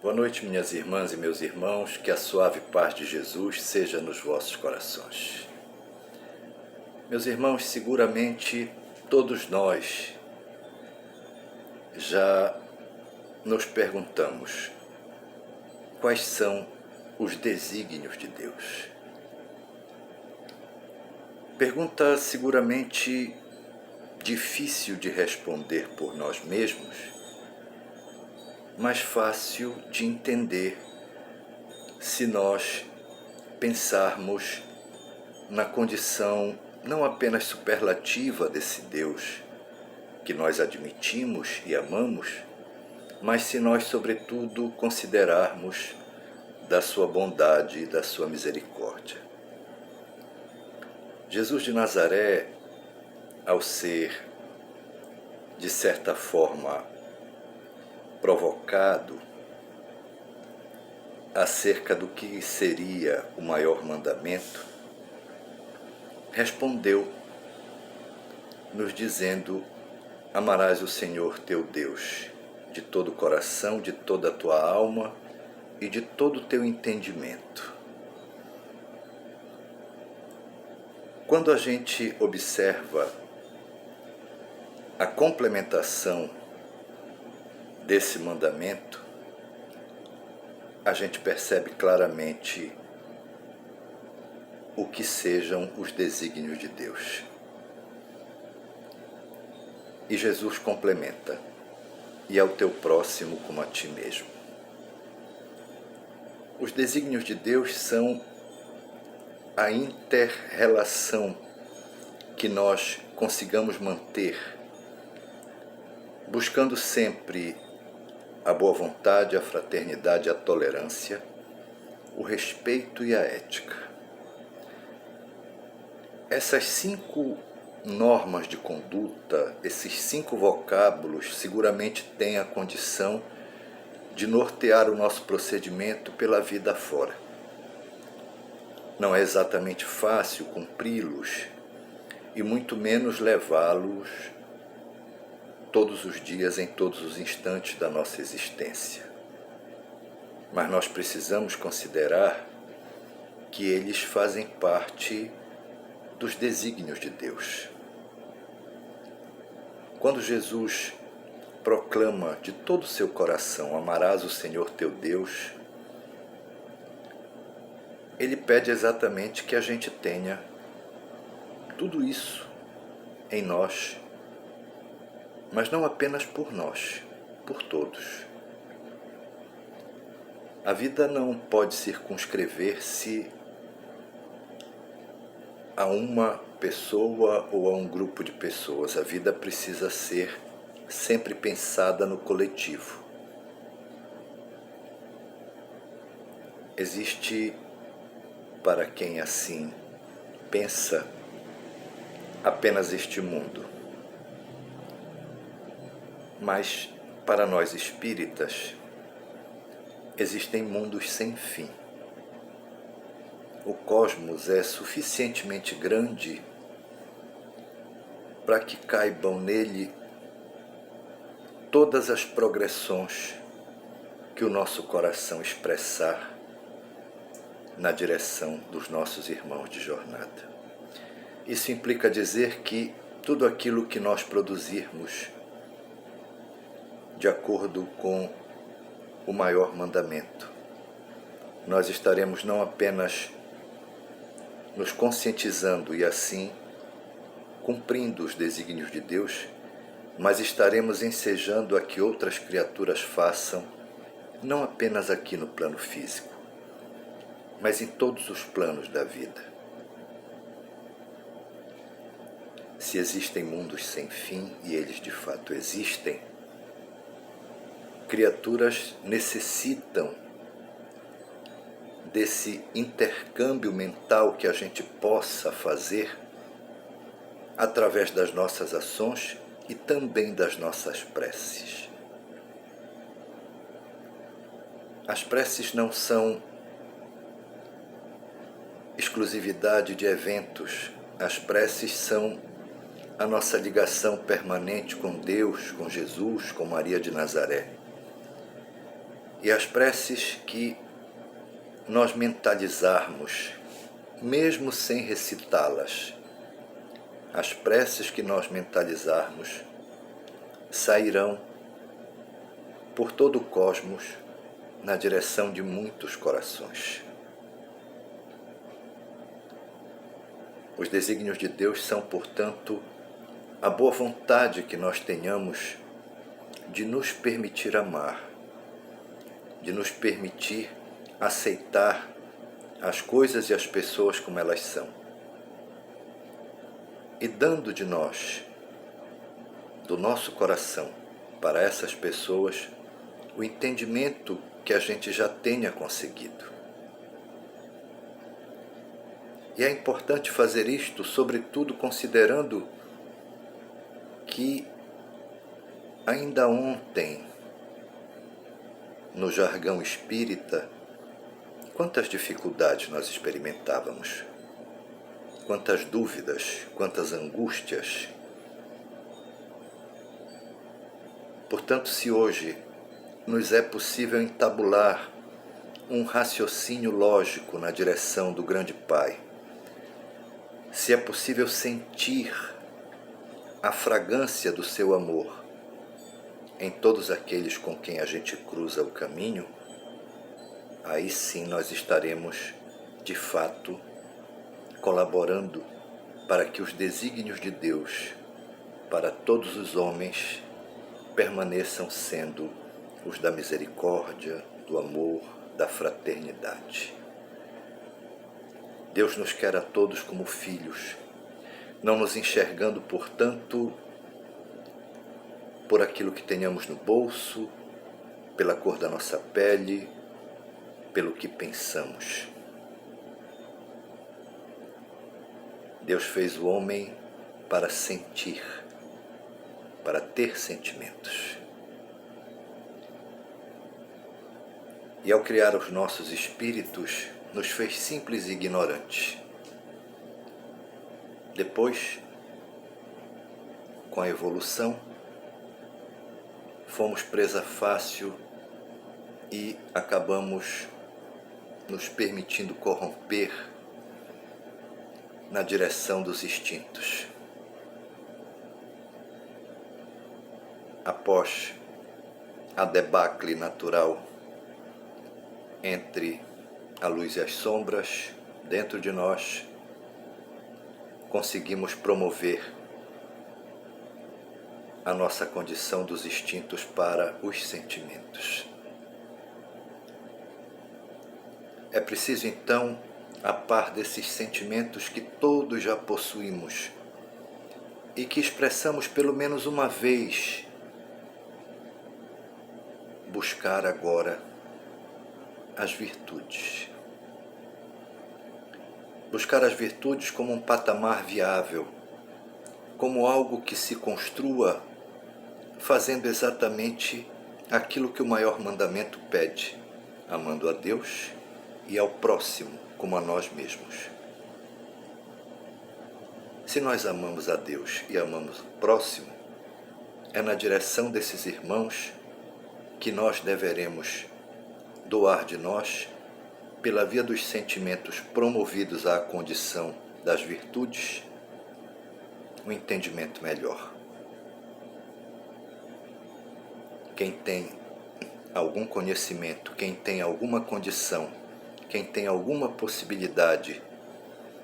Boa noite, minhas irmãs e meus irmãos, que a suave paz de Jesus seja nos vossos corações. Meus irmãos, seguramente todos nós já nos perguntamos quais são os desígnios de Deus. Pergunta seguramente difícil de responder por nós mesmos, mas fácil de entender se nós pensarmos na condição não apenas superlativa desse Deus que nós admitimos e amamos, mas se nós, sobretudo, considerarmos da sua bondade e da sua misericórdia. Jesus de Nazaré, ao ser, de certa forma, provocado acerca do que seria o maior mandamento, respondeu, nos dizendo: amarás o Senhor teu Deus de todo o coração, de toda a tua alma e de todo o teu entendimento. Quando a gente observa a complementação desse mandamento, a gente percebe claramente o que sejam os desígnios de Deus. E Jesus complementa: e ao teu próximo como a ti mesmo. Os desígnios de Deus são a inter-relação que nós consigamos manter, buscando sempre a boa vontade, a fraternidade, a tolerância, o respeito e a ética. Essas 5 normas de conduta, esses 5 vocábulos, seguramente têm a condição de nortear o nosso procedimento pela vida afora. Não é exatamente fácil cumpri-los e muito menos levá-los todos os dias, em todos os instantes da nossa existência. Mas nós precisamos considerar que eles fazem parte dos desígnios de Deus. Quando Jesus proclama de todo o seu coração: amarás o Senhor teu Deus, ele pede exatamente que a gente tenha tudo isso em nós, mas não apenas por nós, por todos. A vida não pode circunscrever-se a uma pessoa ou a um grupo de pessoas. A vida precisa ser sempre pensada no coletivo. Existe, para quem assim pensa, apenas este mundo. Mas, para nós espíritas, existem mundos sem fim. O cosmos é suficientemente grande para que caibam nele todas as progressões que o nosso coração expressar na direção dos nossos irmãos de jornada. Isso implica dizer que tudo aquilo que nós produzirmos de acordo com o maior mandamento, nós estaremos não apenas nos conscientizando e assim cumprindo os desígnios de Deus, mas estaremos ensejando a que outras criaturas façam, não apenas aqui no plano físico, mas em todos os planos da vida. Se existem mundos sem fim, e eles de fato existem, criaturas necessitam desse intercâmbio mental que a gente possa fazer através das nossas ações e também das nossas preces. As preces não são exclusividade de eventos. As preces são a nossa ligação permanente com Deus, com Jesus, com Maria de Nazaré. E as preces que nós mentalizarmos, mesmo sem recitá-las, as preces que nós mentalizarmos sairão por todo o cosmos na direção de muitos corações. Os desígnios de Deus são, portanto, a boa vontade que nós tenhamos de nos permitir amar, de nos permitir aceitar as coisas e as pessoas como elas são. E dando de nós, do nosso coração, para essas pessoas, o entendimento que a gente já tenha conseguido. E é importante fazer isto, sobretudo considerando que ainda ontem, no jargão espírita, quantas dificuldades nós experimentávamos, quantas dúvidas, quantas angústias. Portanto, se hoje nos é possível entabular um raciocínio lógico na direção do grande Pai, se é possível sentir a fragrância do seu amor em todos aqueles com quem a gente cruza o caminho, aí sim nós estaremos, de fato, colaborando para que os desígnios de Deus para todos os homens permaneçam sendo os da misericórdia, do amor, da fraternidade. Deus nos quer a todos como filhos, não nos enxergando, portanto, por aquilo que tenhamos no bolso, pela cor da nossa pele, pelo que pensamos. Deus fez o homem para sentir, para ter sentimentos. E ao criar os nossos espíritos, nos fez simples e ignorantes. Depois, com a evolução, fomos presa fácil e acabamos nos permitindo corromper na direção dos instintos. Após a debacle natural entre a luz e as sombras dentro de nós, conseguimos promover a nossa condição dos instintos para os sentimentos. É preciso então, a par desses sentimentos que todos já possuímos e que expressamos pelo menos uma vez, buscar agora as virtudes. Buscar as virtudes como um patamar viável, como algo que se construa fazendo exatamente aquilo que o maior mandamento pede, amando a Deus e ao próximo como a nós mesmos. Se nós amamos a Deus e amamos o próximo, é na direção desses irmãos que nós deveremos doar de nós, pela via dos sentimentos promovidos à condição das virtudes, um entendimento melhor. Quem tem algum conhecimento, quem tem alguma condição, quem tem alguma possibilidade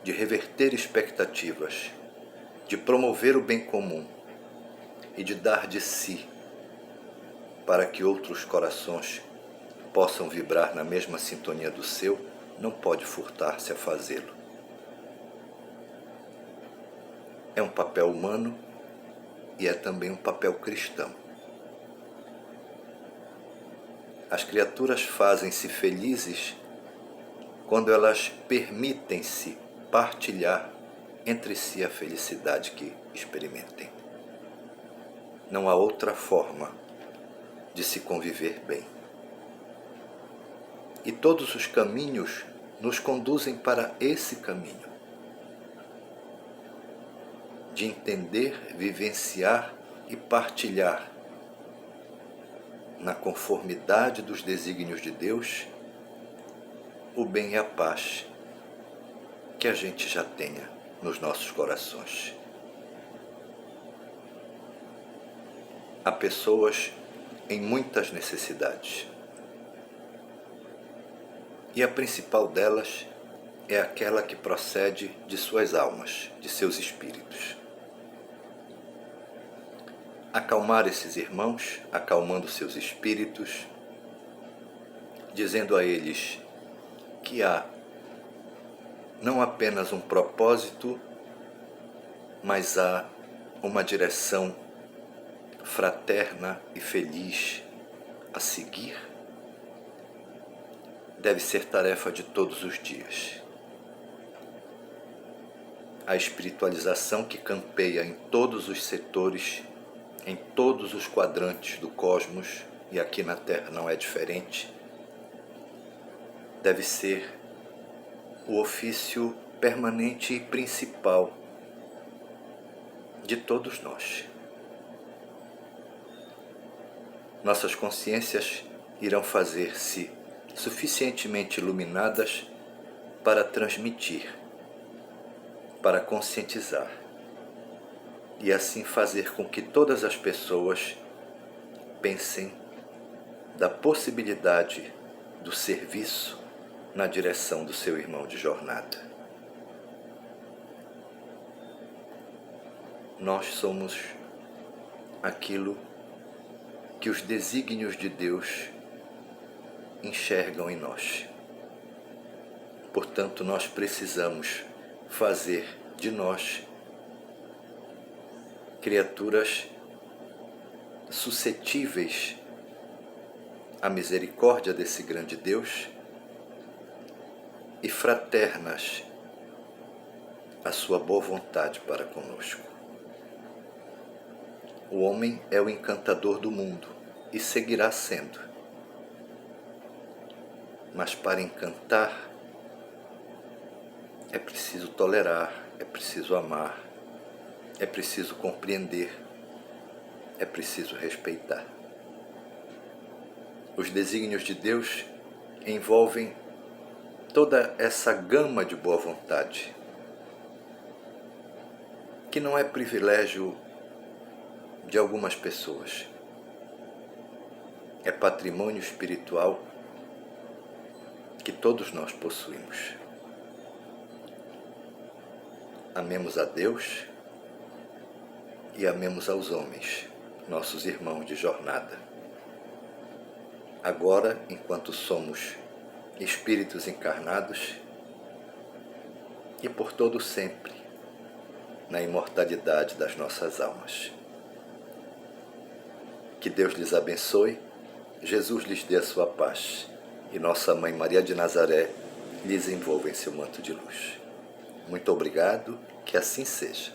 de reverter expectativas, de promover o bem comum e de dar de si para que outros corações possam vibrar na mesma sintonia do seu, não pode furtar-se a fazê-lo. É um papel humano e é também um papel cristão. As criaturas fazem-se felizes quando elas permitem-se partilhar entre si a felicidade que experimentem. Não há outra forma de se conviver bem. E todos os caminhos nos conduzem para esse caminho de entender, vivenciar e partilhar na conformidade dos desígnios de Deus, o bem e a paz que a gente já tenha nos nossos corações. Há pessoas em muitas necessidades. E a principal delas é aquela que procede de suas almas, de seus espíritos. Acalmar esses irmãos, acalmando seus espíritos, dizendo a eles que há não apenas um propósito, mas há uma direção fraterna e feliz a seguir, deve ser tarefa de todos os dias. A espiritualização que campeia em todos os setores, em todos os quadrantes do cosmos, e aqui na Terra não é diferente, deve ser o ofício permanente e principal de todos nós. Nossas consciências irão fazer-se suficientemente iluminadas para transmitir, para conscientizar, e assim fazer com que todas as pessoas pensem da possibilidade do serviço na direção do seu irmão de jornada. Nós somos aquilo que os desígnios de Deus enxergam em nós. Portanto, nós precisamos fazer de nós criaturas suscetíveis à misericórdia desse grande Deus e fraternas à sua boa vontade para conosco. O homem é o encantador do mundo e seguirá sendo. Mas para encantar é preciso tolerar, é preciso amar, é preciso compreender, é preciso respeitar. Os desígnios de Deus envolvem toda essa gama de boa vontade, que não é privilégio de algumas pessoas, é patrimônio espiritual que todos nós possuímos. Amemos a Deus e amemos aos homens, nossos irmãos de jornada. Agora, enquanto somos espíritos encarnados, e por todo sempre, na imortalidade das nossas almas. Que Deus lhes abençoe, Jesus lhes dê a sua paz, e Nossa Mãe Maria de Nazaré lhes envolva em seu manto de luz. Muito obrigado, que assim seja.